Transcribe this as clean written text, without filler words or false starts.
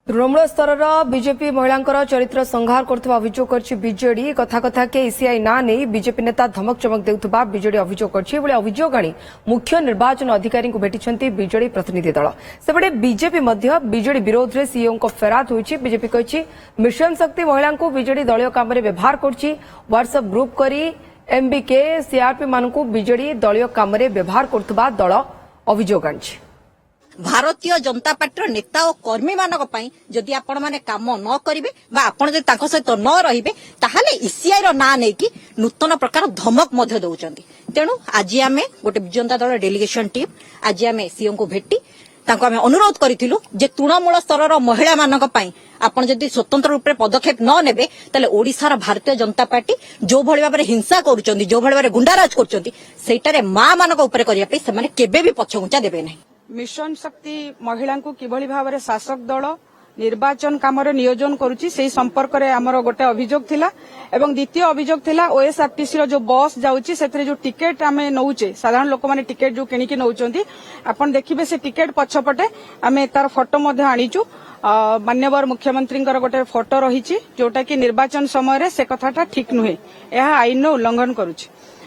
तृणमूल स्तर बीजेपी महिला चरित्र संहार करथिबा अभियोग करछि बीजेडी कथा कथा के ईसीआई ना नहीं बीजेपी नेता धमक चमक देउथबा बीजेडी अभियोग करछि एबले अभियोग आनी मुख्य निर्वाचन अधिकारी को भेटिछंती बीजेडी प्रतिनिधि दल सेबडे बीजेपी मध्य बीजेडी विरोध रे सीईओ को फेरात होइछि बीजेपी कहिछि मिशन शक्ति महिला को बीजेडी दलीय काम रे व्यवहार करछि व्हाट्सएप ग्रुप करी एमबीके सीआरपी मानकु बीजेडी दलीय काम रे व्यवहार करथबा दल अभियोग आछि। भारतीय जनता पार्टी नेता और कर्मी मानक पई जदि आपण माने काम न करिवे बा आपण जदि ताको सहित न रहिबे ताहाले ईसीआई रो ना नै कि नूतन प्रकार धमक मध्य दउचंती। तेणु आज आमे गोटे जनता दल डेलीगेशन टीम आज आमे सीएम को भेटी ताको आमे अनुरोध करिथिलु जे तृणमूल स्तर रो महिला मानक पई आपण जदि स्वतंत्र रूप रे पदक्षेप न नेबे ताले ओडिसा रो भारतीय जनता पार्टी जो भଳି भाबरे हिंसा करूचंती जो भଳି भाबरे गुंडाराज करूचंती सेटारे मां मानक ऊपर करिया पे से माने केबे भी पछघुंचा देबे नै। मिशन शक्ति महिला को किभली भाव में शासक दल निर्वाचन काम नियोजन करुच्ची से संपर्क में आमर गोटे अभियोग थिला एवं द्वितीय अभियोग थिला ओएसआरटीसी जो बस जाउची सेथरे जो टिकेट आमे नौचे साधारण लोक माने टिकेट जो किनिकी नौचंती आपण देखिबे से टिकेट पछपटे आमे तार फोटो मध्ये आनीचु माननीय मुख्यमंत्री गोटे फोटो रही जोटा कि निर्वाचन समय से कथाटा ठीक नुहे यह आईन उल्लंघन करुच्ची।